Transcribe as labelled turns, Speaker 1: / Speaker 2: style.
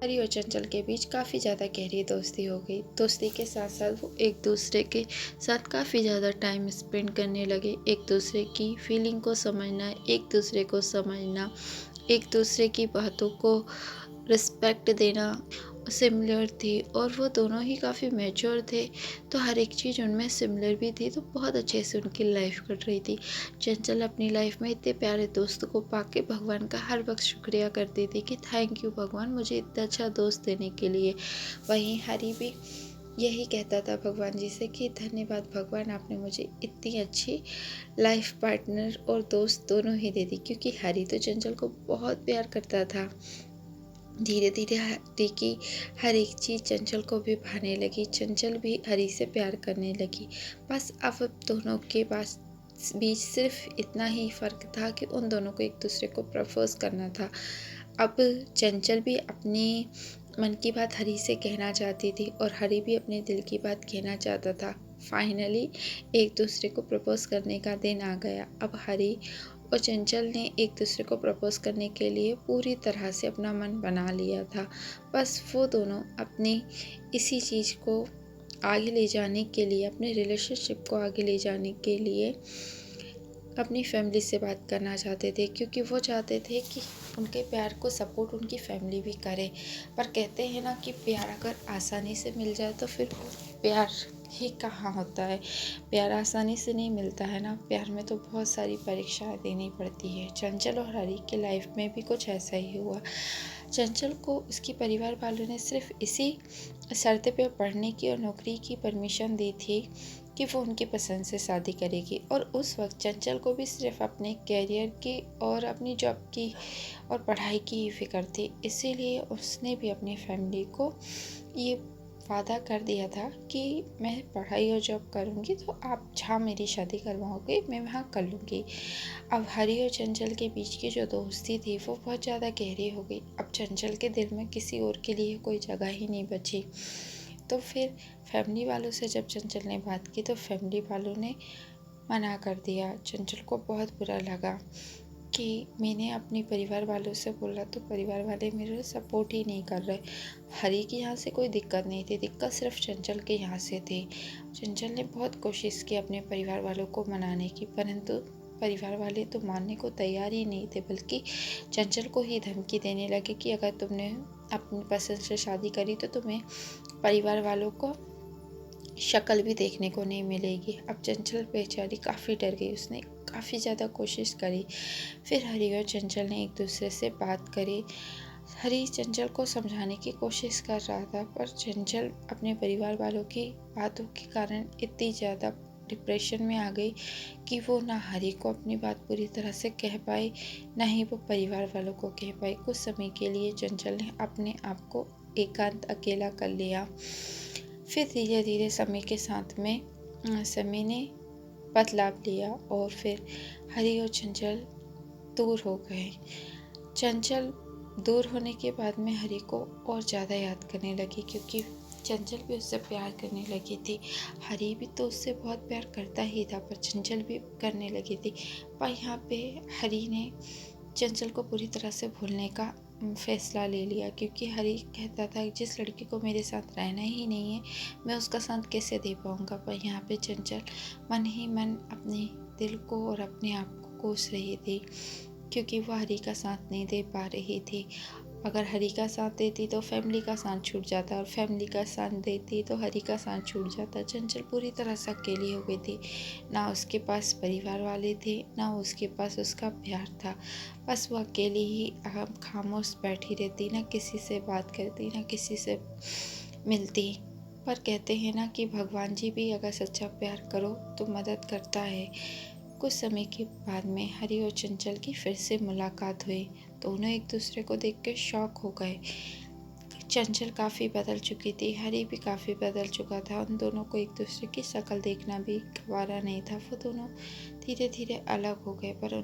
Speaker 1: हरी और चंचल के बीच काफ़ी ज़्यादा गहरी दोस्ती हो गई। दोस्ती के साथ साथ वो एक दूसरे के साथ काफ़ी ज़्यादा टाइम स्पेंड करने लगे। एक दूसरे की फीलिंग को समझना, एक दूसरे को समझना, एक दूसरे की बातों को रिस्पेक्ट देना सिमिलर थी, और वो दोनों ही काफ़ी मैच्योर थे, तो हर एक चीज़ उनमें सिमिलर भी थी, तो बहुत अच्छे से उनकी लाइफ कट रही थी। चंचल अपनी लाइफ में इतने प्यारे दोस्त को पाके भगवान का हर वक्त शुक्रिया करती थी कि थैंक यू भगवान, मुझे इतना अच्छा दोस्त देने के लिए। वहीं हरी भी यही कहता था भगवान जी से कि धन्यवाद भगवान, आपने मुझे इतनी अच्छी लाइफ पार्टनर और दोस्त दोनों ही दे दी, क्योंकि हरी तो चंचल को बहुत प्यार करता था। धीरे धीरे हरी की हर एक चीज़ चंचल को भी भाने लगी, चंचल भी हरी से प्यार करने लगी। बस अब दोनों के पास बीच सिर्फ इतना ही फ़र्क था कि उन दोनों को एक दूसरे को प्रपोज करना था। अब चंचल भी अपनी मन की बात हरी से कहना चाहती थी, और हरी भी अपने दिल की बात कहना चाहता था। फाइनली एक दूसरे को प्रपोज करने का दिन आ गया। अब हरी और चंचल ने एक दूसरे को प्रपोज करने के लिए पूरी तरह से अपना मन बना लिया था। बस वो दोनों अपनी इसी चीज़ को आगे ले जाने के लिए, अपने रिलेशनशिप को आगे ले जाने के लिए अपनी फैमिली से बात करना चाहते थे, क्योंकि वो चाहते थे कि उनके प्यार को सपोर्ट उनकी फैमिली भी करे। पर कहते हैं ना कि प्यार अगर आसानी से मिल जाए तो फिर प्यार ही कहाँ होता है। प्यार आसानी से नहीं मिलता है ना, प्यार में तो बहुत सारी परीक्षाएं देनी पड़ती है। चंचल और हरी के लाइफ में भी कुछ ऐसा ही हुआ। चंचल को उसके परिवार वालों ने सिर्फ इसी शर्त पे पढ़ने की और नौकरी की परमिशन दी थी कि वो उनकी पसंद से शादी करेगी, और उस वक्त चंचल को भी सिर्फ अपने कैरियर की और अपनी जॉब की और पढ़ाई की ही फिक्र थी। इसीलिए उसने भी अपनी फैमिली को ये वादा कर दिया था कि मैं पढ़ाई और जॉब करूँगी, तो आप जहाँ मेरी शादी करवाओगे मैं वहाँ कर लूँगी। अब हरी और चंचल के बीच की जो दोस्ती थी वो बहुत ज़्यादा गहरी हो गई। अब चंचल के दिल में किसी और के लिए कोई जगह ही नहीं बची। तो फिर फैमिली वालों से जब चंचल ने बात की तो फैमिली वालों ने मना कर दिया। चंचल को बहुत बुरा लगा कि मैंने अपने परिवार वालों से बोला तो परिवार वाले मेरे सपोर्ट ही नहीं कर रहे। हरी की यहाँ से कोई दिक्कत नहीं थी, दिक्कत सिर्फ चंचल के यहाँ से थी। चंचल ने बहुत कोशिश की अपने परिवार वालों को मनाने की, परंतु परिवार वाले तो मानने को तैयार ही नहीं थे, बल्कि चंचल को ही धमकी देने लगे कि अगर तुमने अपनी पसंद से शादी करी तो तुम्हें परिवार वालों को शक्ल भी देखने को नहीं मिलेगी। अब चंचल बेचारी काफ़ी डर गई, उसने काफ़ी ज़्यादा कोशिश करी। फिर हरी और चंचल ने एक दूसरे से बात करी। हरी चंचल को समझाने की कोशिश कर रहा था, पर चंचल अपने परिवार वालों की बातों के कारण इतनी ज़्यादा डिप्रेशन में आ गई कि वो ना हरी को अपनी बात पूरी तरह से कह पाई, ना ही वो परिवार वालों को कह पाई। कुछ समय के लिए चंचल ने अपने आप को एकांत अकेला कर लिया। फिर धीरे धीरे समय के साथ में समय ने बदलाव लिया, और फिर हरी और चंचल दूर हो गए। चंचल दूर होने के बाद में हरी को और ज़्यादा याद करने लगी, क्योंकि चंचल भी उससे प्यार करने लगी थी। हरी भी तो उससे बहुत प्यार करता ही था, पर चंचल भी करने लगी थी। पर यहाँ पे हरी ने चंचल को पूरी तरह से भूलने का फैसला ले लिया, क्योंकि हरी कहता था जिस लड़की को मेरे साथ रहना ही नहीं है मैं उसका साथ कैसे दे पाऊँगा। पर यहाँ पे चंचल मन ही मन अपने दिल को और अपने आप को कोस रही थी, क्योंकि वो हरी का साथ नहीं दे पा रही थी। अगर हरी का साथ देती तो फैमिली का साथ छूट जाता, और फैमिली का साथ देती तो हरी का साथ छूट जाता। चंचल पूरी तरह से अकेली हो गई थी, ना उसके पास परिवार वाले थे, ना उसके पास उसका प्यार था। बस वो अकेली ही खामोश बैठी रहती, ना किसी से बात करती, ना किसी से मिलती। पर कहते हैं ना कि भगवान जी भी अगर सच्चा प्यार करो तो मदद करता है। कुछ समय के बाद में हरी और चंचल की फिर से मुलाकात हुई। दोनों एक दूसरे को देख के शॉक हो गए। चंचल काफ़ी बदल चुकी थी, हरी भी काफ़ी बदल चुका था। उन दोनों को एक दूसरे की शक्ल देखना भी गवारा नहीं था। वो दोनों धीरे धीरे अलग हो गए, पर